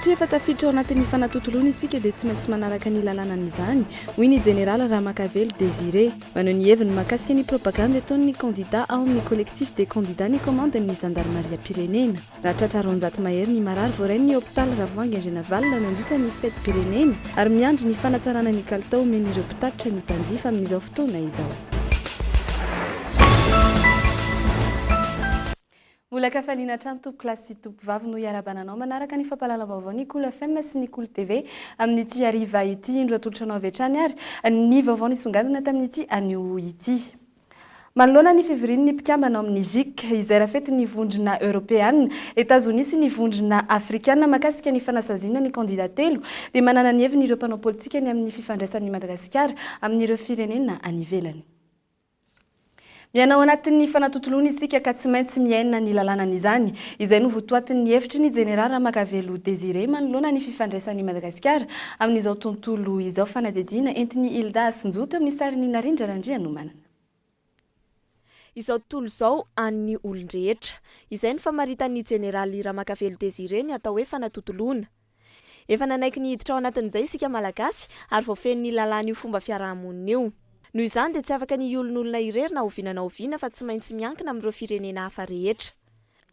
satria efa tafiditra ao anatin'ny fanatotoloana isika dia tsy maintsy manaraka ny lalàna n'izany hoy ny général Ramakavelo Désiré maneho ny heviny mahakasika ny propagande ataon'ny candidat ao amin'ny collectif des candidats ny commande ny gendarmerie-pirenena raha tratra 900 mahery ny marary voarainy ny hôpital Ravoahangy Andrenavalona nandritra ny fety pirenena ary miandry ny fanatsarana ny kalitao omen'ireo mpitatitra ny mpanjifa amin'izao fotoana izao. Mbola kafaliana hatrany tompo klasy sy tompo vavy no iarabananao manaraka ny fampahalalam-baovao ny Cool FM sy ny Cool TV amin'ity hariva ity indro atolotranao avy hatrany ary ny vaovao nisongadina tamin'ity anio ity. Manoloana ny février ny mpikambana amin'ny JIC izay rafety ny vondrona européenne, États-Unis sy ny vondrona afrikana makasika ny fanasaziana ny candidat telo dia manana ny heviny ireo mpanao politika ny amin'ny fifandraisan'ny Madagasikara amin'ireo firenena any ivelany. Mianao anatin'ny fanatotoloana isika ka tsy maintsy miaina ny lalànan'izany izay no votoatin'ny hevitry ny général Ramakavelo Désiré manoloana ny fifandraisan'ny Madagasikara amin'izao tontolo izao fanadidina entiny Hilda Asinjoto amin'ny sariny Narindra Randrianomanana. Izao tontolo izao an'ny olon-drehetra izay ny famaritan'ny général Ramakavelo Désiré ny atao hoe fanatotoloana. Efa nanaiky ny hiditra ao anatin'izay isika malagasy ary voafen'ny lalàna io fomba fiarahamonina io. Noho izany dia tsy afaka ny olon'olona irery na oviana na oviana fa tsy maintsy miankina amin'ireo firenena hafa rehetra.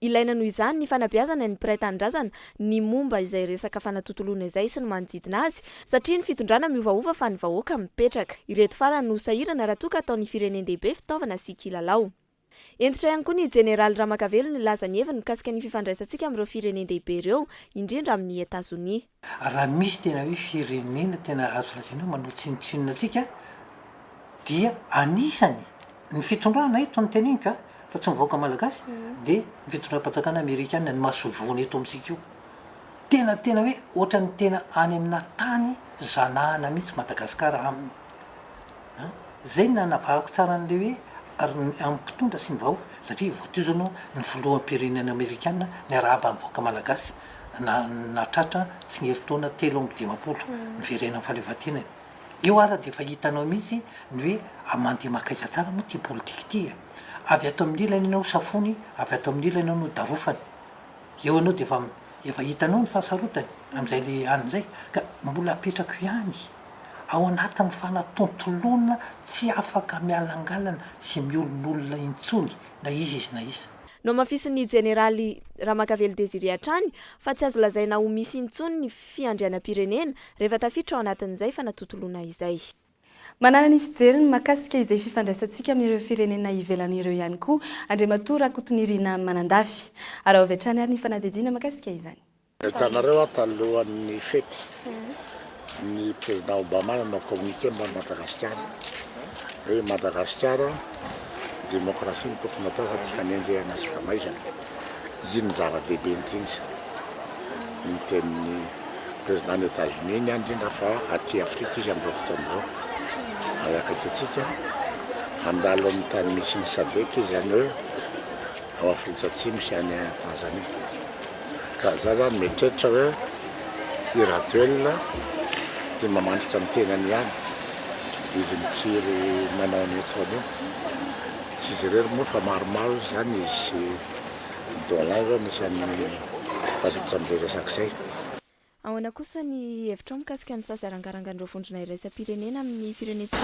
Ilaina noho izany ny fanabeazana ny mpiray tanindrazana ny momba izay resaka fanatotoloana izay sy ny manodidina azy satria ny fitondrana miovaova fa ny vahoaka mipetraka. Ireto farany no sahirana raha toa ka ataon'ny firenendehibe fitaovana sy kilalao. Entitra ihany koa ny général Ramakavelo ny laza ny heviny mikasika ny fifandraisantsika amin'ireo firenendehibe ireo indrindra amin'ny États-Unis. Raha misy tena hoe firenena tena azo lazaina manao tsinotsinona antsika dia anisany ny fitondrana eto ny teneniko fa tsy mivoaka malagasy dia ny fitondram-patsakana amerikana ny masovony eto amintsika io tena hoe ohatra ny tena any amina tany zanahana mihitsy Madagasikara aminy zay nanavahako tsara an'le hoe ary amin'ny mpitondra sy ny vahoaka satria voatizanao ny filoham-pirenena amerikana ny arahaba mivoaka malagasy natratra tsy ny herintaona 3 ny firenena fahaleovatenany. Eo ara dia efa hitanao mihitsy ny hoe mandeha makaiza tsara moa ty politika ty avy ato amin'ny ilany ianao safony avy ato amin'ny ilany ianao darofany eo anao dia efa hitanao ny fahasarotany amin'izay le an'izay ka mbola apetrako ihany ao anatin'ny fanatontoloana tsy afaka mialangalana sy miolon'olona intsony na izy na izy. No mafisin'ny général Ramakavelo Désiré hatrany fa tsy azo lazaina ho misy intsony ny fiandrianam-pirenena rehefa tafiditra ao anatin'izay fanatotoloana izay. Manana ny fijeriny makasika izay fifandraisantsika amin'ireo firenena ivelan'ireo ihany koa Andriamatoa Rakotonirina Manandafy ary ao avy hatrany ary ny fanadidina makasika izany. Hitanareo talohan'ny fety ny président Obama nanao communiqué momba Madagasikara hoe Madagasikara démocratie ny tokony atao fa tsy fanendrehana sy famaizana izy ny zava-dehibe indrindra ny tenin'ny président ny États-Unis ny andrindra fa aty Afrika izy amin'izao fotoana izao ayakaiky atsika andalo amin'ny tany misy ny SADC izy zany hoe ao Afrika Atsimo sy any Tanzania ka za zany mieritreritra hoe Irajoelina dia mamandritra amin'ny tenany ihany izy mitsiry manao ny taona io tsy izy irery moa fa maromaro zany izy dolan zao misy amin'ny tafiditra amin'izay resak'izay. Ahoana kosa ny hevitra mikasika ny sasy arangarangan'ireo vondrona iraisam-pirenena amin'ny firenetsika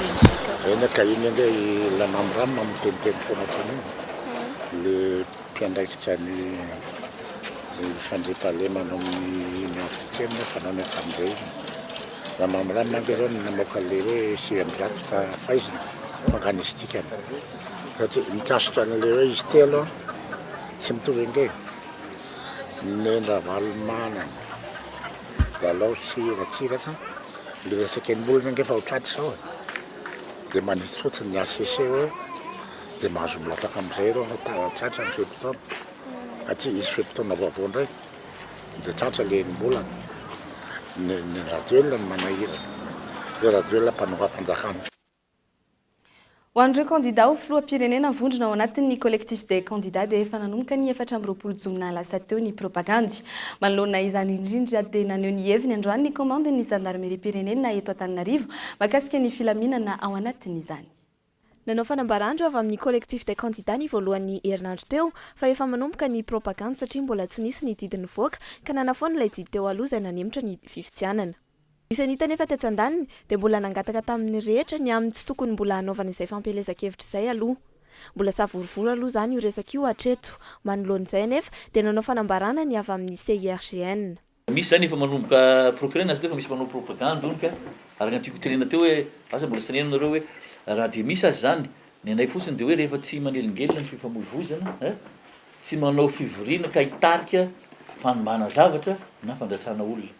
eny ka iny ande lanamorano mamiteniteny foana tany le mpiandraikitra ny fandriam-pahalemana amin'ny Union africaine fa nanao tamin'izay lamamorano mange zao namoaka le hoe 7 fa faizina mangany izy tikany satria mikasika an'le hoe izy telo tsy mitovy enge nendra valomana dalao sy ratsiraka le resaka ny olona nge fa hotraty sao dia manitsy fotsiny ny ACC hoe dia mahazo milataka amin'izay reo tratra ny fepitaona satria izy fepitaona vaovao indray dia tratra le mbolana ny Rajoelina ny manahirana le Rajoelina mpanao ampanjakana. Ho an'ireo candidat ho filoham-pirenena vondrona ao anatin'ny collectif des candidats dia efa nanomboka ny 420 jona lasa teo ny propagandy. Manoloana izany indrindra dia naneho ny heviny androany ny commande ny gendarmerie pirenena eto Antananarivo makasika ny filaminana ao anatin'izany. nanao fanambarandro avy amin'ny collectif des candidats ny voalohan'ny herinandro teo fa efa manomboka ny propagande satria mbola tsy nisy ny didiny voaka ka nanafoana ilay didy teo aloha izay nanemitra ny fifidianana. Isan'ita nefa tetsan-daniny dia mbola nangataka tamin'ny rehetra ny amin'ny tsy tokony mbola hanaovana izay fampelezan-kevitra izay aloha. Mbola savorovory aloha izany io resaka io hatreto. Manoloan'izay nefa dia nanao fanambarana ny avy amin'ny CIRGN. Misy zany efa manomboka procureur na efa misy manomboka propagande onika ary ny antiako tenena teo hoe asa mbola sanenanareo hoe raha dia misy azy zany ny anay fotsiny dia hoe rehefa tsy manelingelina ny fifamoivoizana tsy manao fivoriana ka hitarika fanombana zavatra na fandratrana olona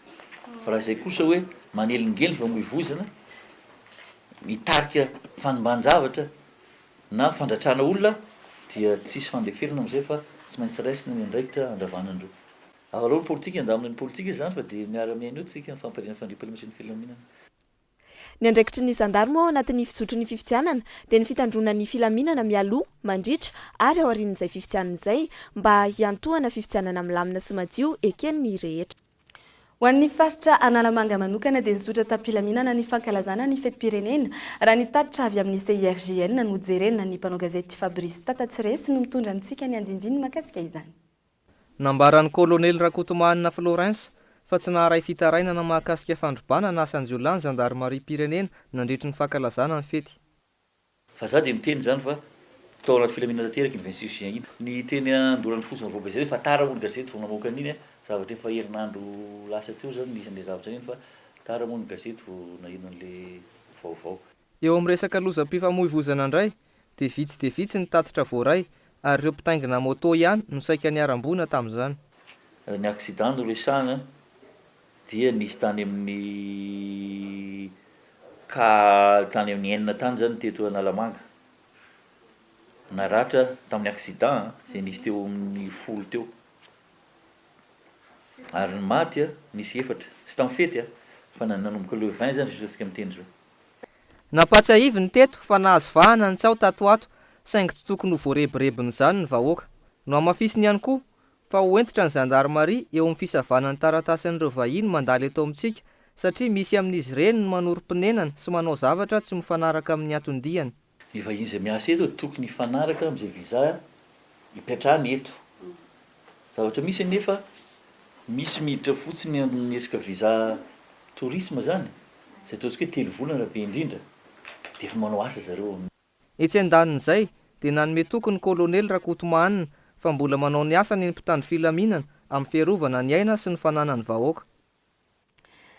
fa raha izay kosa hoe manelingelina fifamoivoizana hitarika fanombana-javatra na fandratrana olona dia tsisy fandeferana am'izay fa tsy maintsy raisina ny andraikitra andavanandro. Aloha ny politika andamina ny politika izany fa dia miara-miaina eo tsika fampirina fandriam-pahalemana sy ny filaminana. Ny andraikitry ny zandarmo ao anatin'ny fizotry ny fifidianana dia ny fitandrona ny filaminana mialoha mandritra ary ao aorian'izay fifidianana izay mba hiantohana fifidianana milamina sy madio eken'ny rehetra. Ho an'ny faritra Analamanga manokana dia nizotra tam-pilaminana ny fankalazana ny fetim-pirenena raha ny tatitra avy amin'ny CIRGN no jerena ny mpanao gazety Fabrice Tatatsiresy no mitondra antsika ny andinjiny makasika izany. Nambaran'ny kolonely Rakotomanina Florence fa tsy naharay fitaraina na mahakasika fandrobana na Sanjolany Gendarmerie Pirenena nandritra ny fankalazana ny fety. Fa za dia miteny zany fa tao anaty filaminana tanteraka ny 26 juin iny. Ny teny andorany fosiny vao gazety fa tara moa ny gazety vao namoaka an'iny zavatra efa herinandro lasa teo zany nisy an'ilay zavatra iny fa tara moa ny gazety vao nahino an'ilay vaovao. Eo amin'ny resaka lozam-pifamoivoizana indray dia vitsy ny tatitra voaray ary ireo mpitaingina moto ihany no saika niarambona tamin'izany. Ny accident no resahana dia nisy tany amin'ny tany amin'ny enina tany zany teto Analamanga. Naratra tamin'ny accident izay nisy teo amin'ny 10 teo. Ary ny maty nisy 4 sy tamin'ny fety fa nanomboka le 20 zany jusqu'à miteny zao. Napatsiahivy ny teto fa nahazo vahana ny tsao tatoato saingy tsy tokony ho voarebirebiny izany ny vahoaka. No amafisiny ihany koa fa hoentitra ny Gendarmerie eo amin'ny fisavanan'ny taratasin'ireo vahiny mandalo eto amintsika satria misy amin'izy ireny no manorim-pinenana sy manao zavatra tsy mifanaraka amin'ny aton-diany. Ny vahiny izay miasa eto tokony hifanaraka amin'izay visa hipetrahany eto. Zavatra misy anefa misy miditra fotsiny amin'ny resaka visa tourisme zany izay ataontsika hoe 3 volana be indrindra dia efa manao asa zareo. Etsy andanin'izay dia nanome tokony kolonely Rakotomanina fa mbola manao ny asany ny mpitandro filaminana amin'ny fiarovana ny aina sy ny fananany vahoaka.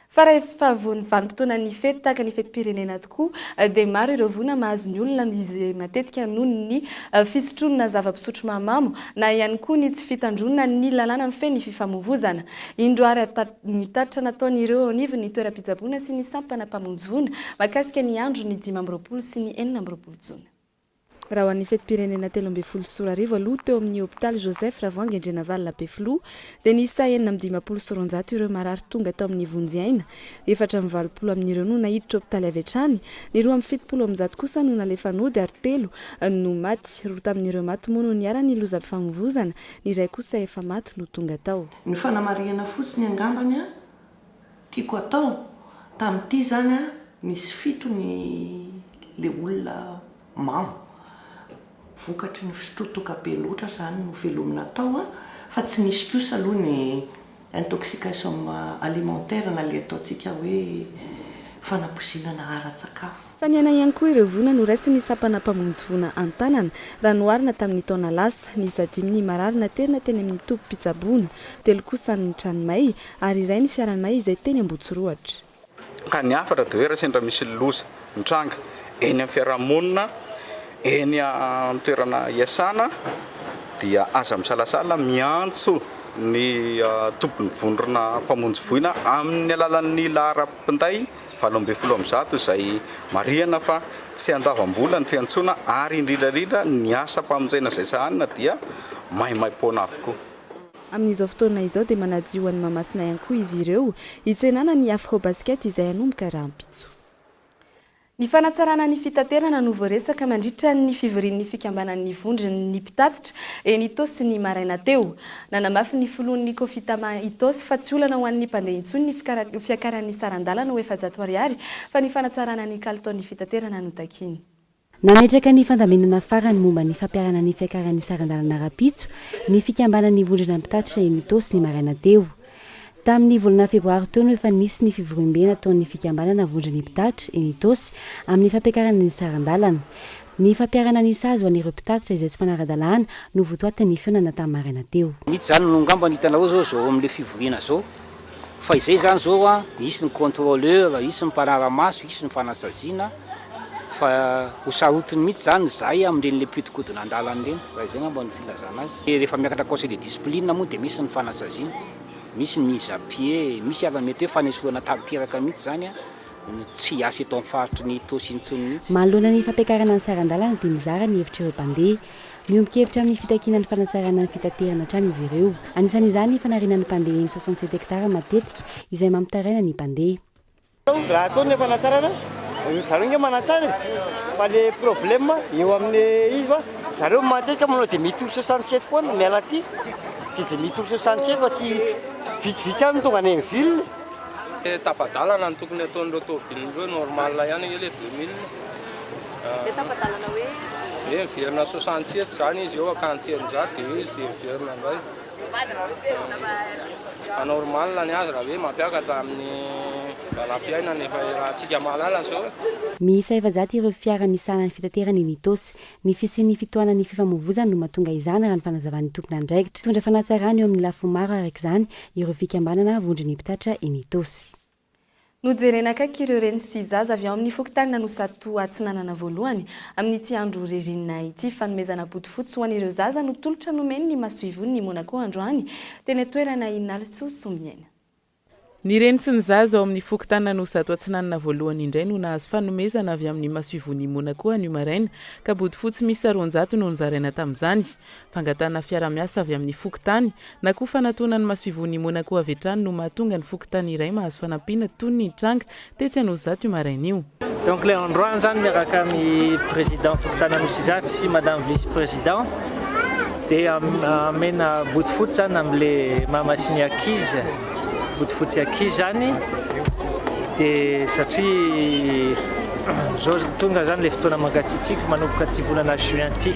Fa rehefa voan'ny vanim-potoana ny fety tahaka ny fetim-pirenena tokoa dia maro ireo voana mahazo ny olona izy matetika noho ny fisotronana zava-pisotro mahamamo na ihany koa ny tsy fitandronana ny lalàna mifeny fifamoivoizana. Indroary ny tatitra nataon'ireo anivo ny toeram-pitsaboana sy ny sampana mpamonjy makasika ny andro ny 12 sy ny 14 jona. Raha ho an'ny fetim-pirenena 13 Sorarivo aloha teo amin'ny hôpitaly Joseph Ravoahangy Andrenavalina Befilo dia nisy 19 ireo marary tonga tao amin'ny vonjy-aina, 420 amin'ireo no nahiditra hôpitaly avy hatrany, ny 270 kosa no nalefa nody ary 3 no maty. 2 tamin'ireo maty moa no niara ny lozam-pifamoivoizana, ny iray kosa efa maty no tonga tao. Ny fanamariana fotsiny angambany tiako atao tamin'ity zany nisy 7 le olona mamo vokatry ny fisotrotokabe loatra zany no velomina tao fa tsy nisy kosa aloha ny intoxication alimentaire na le ataontsika hoe fanapozinana ara-tsakafo. Fa ny anay ihany koa ireo vona no raisy ny sampana mpamonjy vona an-tanana raha noarina tamin'ny taona lasa, ny 5 mararina terina teny amin'ny tompom-pitsaboana, 3 kosa ny tranomay ary iray ny fiaramay izay teny Ambotsiroatra. Ka ny afatra dia hoe raha sendra misy loza mitranga eny amin'ny fiarahamonina eny amin'ny toerana iasana dia aza misalasala miantso ny tompony vondrona mpamonjy voina amin'ny alalan'ny lahara-pinday 720 izay marihana fa tsy andavam-bola ny fiantsoana ary indrindrandrindra ny asa mpamonjaina izay sahanina dia maimai-poana avokoa. Amin'izao fotoana izao dia manadio ho an'ny Mahamasina ihany koa izy ireo hitsenana ny Afrobasket izay hanomboka rahampitso. Ny fanatsarana ny fitaterana no voaresaka mandritra ny fivorian'ny fikambanan'ny vondron'ny mpitatitra eny Itosy ny maraina teo. Nanamafy ny filohan'ny Kofitama Itosy fa tsy olana ho an'ny mpandeha intsony ny fiakaran'ny sarandalana ho 700 ariary fa ny fanatsarana ny kalitaon'ny fitaterana no takiny. nametraka ny fandamenana farany momba ny fampiarana ny fiakaran'ny sarandalana rapitso ny fikambanany vondrona mpitatitra enitosy ny maraina teo tamin'ny volana febroary teo no efa nisy ny fivorombena ataon'ny fikambanana vondrony mpitatitra enitosy amin'ny fampiakarana ny sarandalana ny fampiarana ny sazo anireo mpitatitra izay tsy fanara-dalàna no votoatany fionana tamin'ny maraina teo mihitsy zany no ngamba nitanao zao amin'le fivoriana zao fa izay zany zao a isy ny contrôleur isy ny mpanaramaso isy ny fanasaziana fa hosarotiny mihitsy zany zay amin'ireny pitikodina andalany reny raha izay ngamba ny filazana azy rehefa miakatra conseil de discipline moa dia misy ny fanasaziana misy ny mise à pied misy ara-mety hoe fanesorana tanteraka mihitsy zany a tsy asy eto amin'ny faritry ny tosintsony mihitsy manoloana ny fampiakarana ny sarandalana dia mizara ny hevitra ireo mpandeha miombokevitra amin'ny fitakiana ny fanatsarana ny fitaterana hatrany izy ireo anisan'izany ny fanariana ny mpandeha ny 67 hektara matetika izay mampitaraina ny mpandeha raha ataony ny fanatsarana zareo nge manatsara fa le problème eo amin'ny izy fa zareo matetika manao dia mitory 67 foana miala aty dia mitory 67 fa tsy vitsivitsy any tonga any amin'ny ville tapadalana ny tokony ataon'ireo tomobilin'ireo normal ihany le 2000 tapadalana hoe miverina 67 zany izy eo akantelonjato dia izy dia miverina indray anormal ny azy raha hoe mampiakatra amin'ny valam-piainana efa rahantsika mahalala zao miisa efajaty ireo fiara misana ny fitaterana enitosy ny fisian'ny fitoanany fifamoivozany no mahatonga izany raha ny fanazavan'ny tompona andraikitra tondra fanatsarany eo amin'ny lafo maro araka izany ireo fikambanana vondrony mpitatra enitosy nojerena akaiky ireo reny sy zaza avy ao amin'ny fokotanina no sato atsinanana voalohany amin'ity andro ririnina ity fanomezana bodofotsy ho an'ireo zaza no tolotra nomeny ny masoivony ny monako androany teny toerana inalso sombiaina ny reny sy ny zaza ao amin'ny fokotanina no sato atsinanana voalohany indray no nahazo fanomezana avy amin'ny masoivony monako anio maraina ka bodofotsy misy 400 no nizaraina tamin'izany fangatana fiara-miasa avy amin'ny fokotany na koa fanatoana ny masoivony monako avy hatrany no mahatonga ny fokotany iray mahazo fanampiana toy ny tranga tetsy anozato io maraina io donc le androany zany miaraka amin'ny président fokotana nosizaty sy madame vice président dia amena bodofotsy zany amin'le mamasiny akizy bodofotsy akizy zany dia satria zao tonga zany le fotoana mangatsiatsika manomboka ty volana juin ty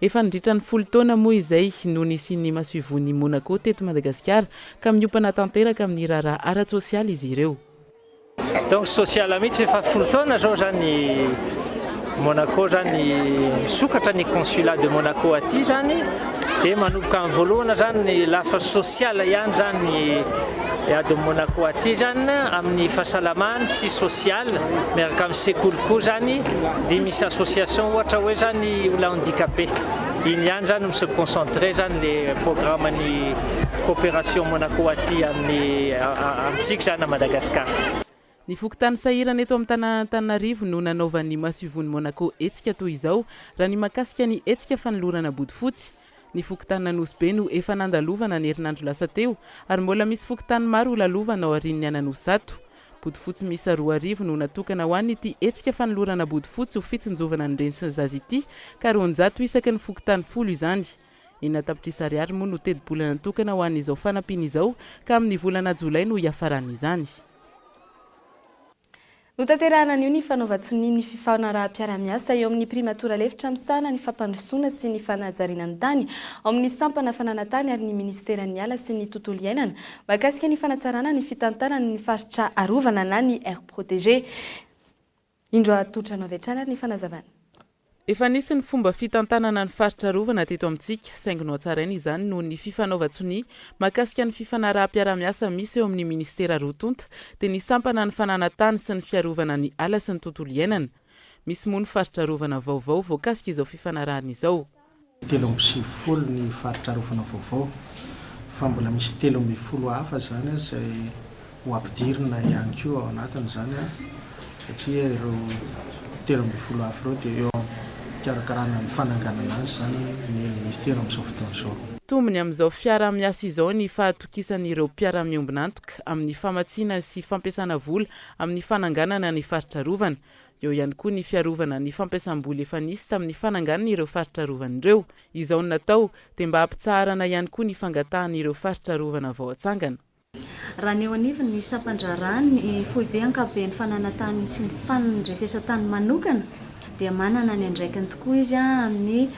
efa nindritra ny 10 taona moa izay no nisy masoivony monako teto Madagasikara ka miompana tanteraka amin'ny raharaha ara-tsosialy izy ireo donc social mihitsy efa 10 taona zao zany Monaco zany misokatra ny consulat de Monaco aty zany dia manomboka amin'ny voalohana zany ny lafa social ihany zany ady Monaco aty zany amin'ny fahasalamany sy social miaraka amin'ny sekoly koa zany dia misy association ohatra hoe zany olona handicapé iny ihany zany se concentrer zany le programme ny coopération Monaco aty amintsika zany a Madagasikara ny fokotany sahirana eto amin'ny Antananarivo no nanaovan'ny masoivony Monaco etsika toy izao raha ny makasika ny etsika fanolorana bodofotsy ny fokotany Nanosy no efa nandalovana ny herinandro lasa teo ary mbola misy fokotany maro lalovana ao aorian'ny Ananosato bodofotsy misy 2 no natokana ho an'ny ity etsika fanolorana bodofotsy ho fitsinjovana ny reny sy ny zaza ity ka 400 isaky ny fokotany 10 izany ina tapitrisa ariary moa no tedi-bola natokana ho an'izao fanampiana izao ka amin'ny volana Jolay no iafarana izany notanterahana an'io ny fanaovan-tsoni ny fifanaraha-piara-miasa eo amin'ny primatora lefitra misana ny fampandrosoana sy ny fanajariana ny tany ao amin'ny sampana fananatany ary ny ministeran'ny ala sy ny tontolo iainana mahakasika ny fanatsarana ny fitantanana ny faritra arovana na ny air protégé indro atotrano avy hatrany ary ny fanazavana efa nisy ny fomba fitantanana ny faritra rovana teto amintsika saingonao tsaraina izany no ny fifanaovan-tsoni mahakasika ny fifanaraha-piara-miasa misy eo amin'ny ministera rotonta dia ny sampana ny fananatany sy ny fiarovana ny ala sy ny tontolo iainana misy moa ny faritra rovana vaovao voakasika izao fifanarahana izao 30 ny faritra rovana vaovao fa mbola misy 30 hafa zany izay ho ampidirina ihany koa ao anatiny zany satria ireo 30 hafa ireo dia eo karakarana ny fananganana azy zany ny ministera amin'izao fotoana izao tombony amin'izao fiara-miasa izao ny fahatokisan'ireo mpiara-miombina antoka amin'ny famatsiana sy fampiasana vola amin'ny fananganana ny faritra rovana eo ihany koa ny fiarovana ny fampiasam-bola efa nisy tamin'ny fananganana ireo faritra rovana ireo izao no natao dia mba hampitsaharana ihany koa ny fangatahan'ireo faritra rovana vao atsangana raha ny eo anivony ny sampandrarany foibe ankabeny fananatany sy ny fanandrefesa-tany manokana dia manana ny andraikiny tokoa izy amin'ny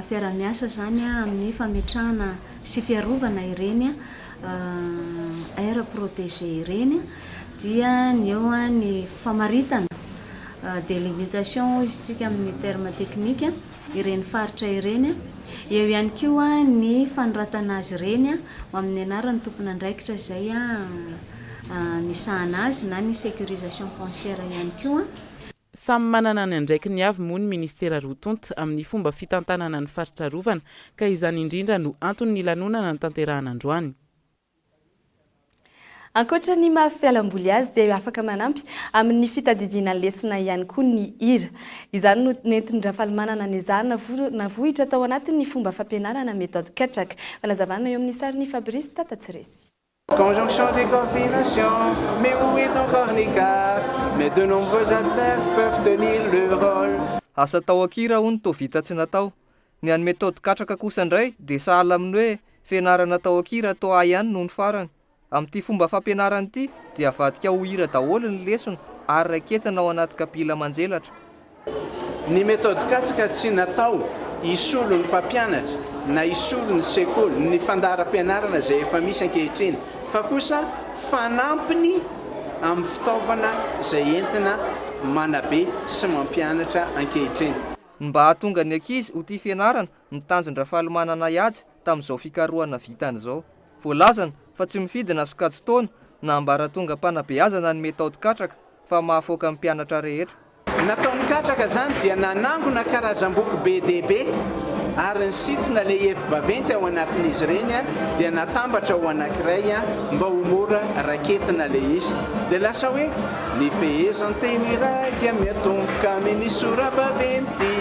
fiaramiasa zany amin'ny fametrahana sy fiarovana ireny air protégé ireny dia ny eo ny famaritana délimitation izy tsika amin'ny terme technique ireny faritra ireny eo ihany koa ny fanoratana azy ireny amin'ny anaran'ny tompony andraikitra izay misahana azy na ny sécurisation foncière ihany koa. Samy manana ny andraiky ny avy moa ny ministera rotonta amin'ny fomba fitantanana ny faritra rovana ka izany indrindra no antony lanonana ny tanterahana androany. Ankoatra ny mahafialamboly azy dia afaka manampy amin'ny fitadidiana lesona ihany koa ny hira. Izany no nentin'ny rafalimanana ny izany navohitra tao anatin'ny fomba fampianarana méthode katraka. Falazavana eo amin'ny sarin'ny Fabrice Tatatsiresy. Conjonction des coordinations, mais où est encore l'écart? Mais de nombreux acteurs peuvent tenir le rôle. Asa tao akira hono toa vita tsy natao. Ny an'ny méthode katraka kosa indray dia sahala amin'ny hoe fianarana tao akira toa ihany noho ny farany. Amin'ity fomba fampianarana ity dia avadika ho hira daholo ny lesona ary raiketina ao anaty kapila manjelatra. Ny méthode katraka tsy natao isolo ny mpampianatra na isolo ny sekoly ny fandaharam-pianarana izay efa misy ankehitriny fa kosa fanampiny amin'ny fitaovana izay entina manabe sy mampianatra ankehitriny. Mba hahatonga ny ankizy ho tia fianarana ny tanjon-drafalimanana ihady tamin'izao fikarohana vitan'izao. Voalazana fa tsy mifidy na sokajy-taona na ambaratonga mpanabeazana ny méthode katraka fa mahafoaka ny mpianatra rehetra. Nataon'ny katraka zany dia nanangona karazam-boky be dia be ary ny sitona le evi-baventy ao anatin'izy ireny dia natambatra ho anankiray mba ho mora raketina le izy dia lasa hoe ny fehezanteny iray dia miatomboka amin'ny sora-baventy,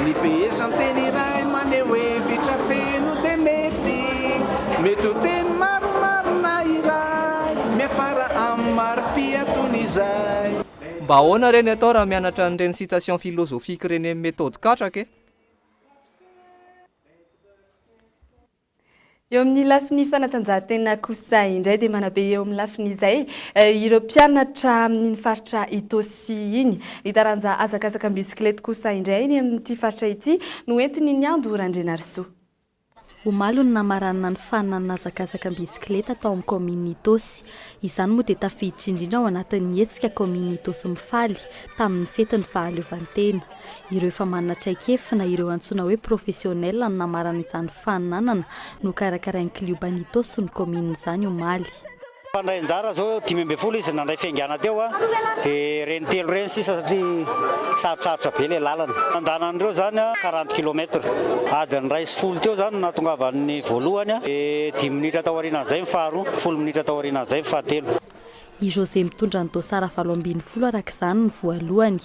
ny fehezanteny iray maneho hevitra feno dia mety ho teny maromarona iray miafara amin'ny maro-pia toy ny izay. Mba ahoana reny atao raha mianatra an'ireny citation philosophique reny amin'ny méthode katraka e? Eo amin'ny lafiny fanatanjahantena kosa indray dia manabe eo amin'ny lafiny izay ireo mpianatra amin'ny faritra Itosy iny. Ny taranja azakazaka bisikilety kosa indray ny amin'ity faritra ity no entiny ny Ando Randrenarso. Omaly ny namaranana ny fanana azakazaka bisikileta tao amin'ny kominy Itosy. Izany moa dia tafiditra indrindra ao anatin'ny hetsika kominy Itosy mifaly tamin'ny fetin'ny fahaleovantena. Ireo efa manana traikefa na ireo antsoina hoe professionnel ny namarana izany fananana no karakarain'ny kliobany Itosy ny kominy izany omaly. Pandray anjara zao 5 izy nandray fiangana teo dia reny telo reny sisa satria sarosarotra be le lalana. Andanan'ireo zany 40 km adiny 150 teo zany nahatongavan'ny voalohany 10 minitra tao aorianan'izay ny faharoa, 10 minitra tao aorianan'izay ny fahatelo. I José mitondra ny dosara 720 araka izany ny voalohany.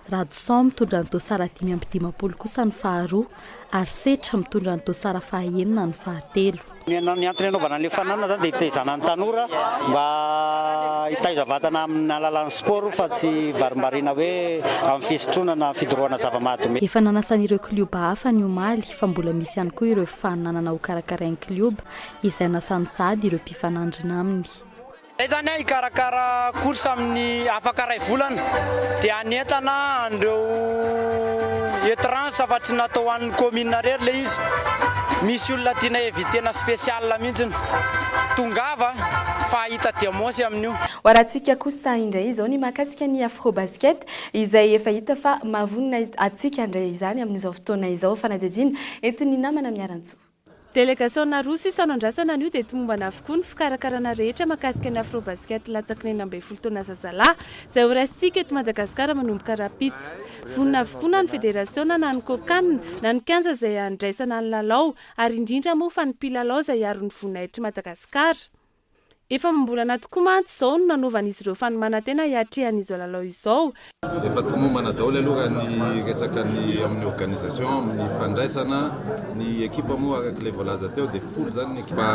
Radson mitondra ny dosara 520 kosa ny faharoa ary Setra mitondra ny dosara 9 ny fahatelo. Ny antony anaovana an'ilay fananana zany dia hitaizana ny tanora mba hitaiza vatana amin'ny alalan'ny sport fa tsy varimbariana hoe amin'ny fisotroana na fidorohana zava-mahadomehy. Efa nanasan'ireo klioba hafa ny omaly fa mbola misy ihany koa ireo fananana ho karakarain'ny klioba izay nasany sady ireo mpifanandrina aminy. Izay zany hikarakara korsa amin'ny afaka ray volana dia anentana andreo étrange fa tsy natao an'ny komina rery le izy. Misy olona tiana evitena spécial mihitsy tongava fa hita demonsy amin'io. Hoaratsika kosa indray izao ny mahakasika ny afro-basket izay efa hita fa mahavonina atsika indray izany amin'izao fotoana izao fanadihadiana entiny namana miaran-tsoa. Délégation Rousy sanandrasana an'io dia tomombana avokoa ny fikarakarana rehetra mahakasika ny afro-basket latsaky ny 12 taona zazalahy izay ho raisitsika eto Madagasikara manomboka rapitso. Vonina avokoa na ny fédération na ny COCAN na ny 15 izay andraisana ny lalao ary indrindra moa fa ny mpilalao izay aro ny vonina eto Madagasikara. Efa mambolana tokoa mantsy izao no nanaovan'izy ireo fanomanantena hiatrehan'izao lalao izao. Efa tomombana daholo aloha ny resaka ny amin'ny organisation, amin'ny fandraisana, ny ekipa moa araka ilay voalaza teo dia folo zany ny ekipa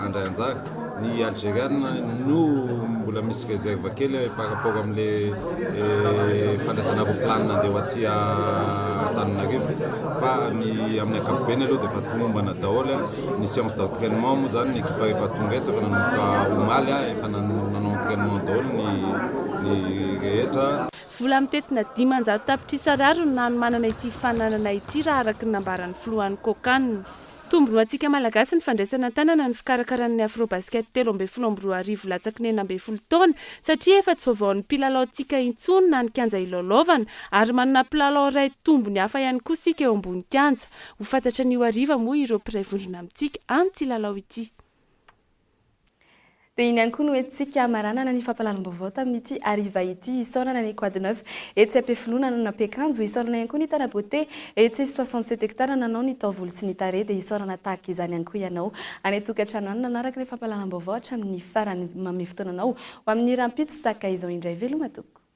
andray anjara. Ny algérienne no mbola misy réserve kely par rapport amin'ilay fandraisana aeroplanina andeha aty Antananarivo fa ny amin'ny ankapobeny aloha dia efa tomombana daholo. Ny séance d'entraînement moa zany ny ekipa efa tonga eto efa nanomboka omaly efa nanao entraînement daholo ny rehetra. vola mitetina 500 tapitrisa ariary no nanomanana ity fananana ity raha araka ny nambaran'ny filohan'ny kokanina. Tombony antsika malagasy ny fandraisana tanana ny fikarakaran'ny afrobasket 13 latsaky ny 12 taona satria efa tsy vaovaon'ny mpilalaontsika intsony na ny kianja ilalaovana ary manana mpilalao iray tombony hafa ihany koa sika eo ambony kianja. Ho fantatra ny hariva moa ireo mpiray vondrona amintsika amin'ity lalao ity. Dia iny ihany koa no entsika maranana ny fampalalam-baovao tamin'ity hariva ity isaorana ny Quad Neuf etsy ampefiloana no nampiakanjo isaorana ihany koa ny Tanabote etsy 67 hectare nanao ny taovolo sy ny tare dia isaorana tahaka izany ihany koa ianao any tokantrano any nanaraka ny fampalalam-baovao hatramin'ny farany mame fotoana anao ho amin'ny rampitso tahaka izao indray veloma toko.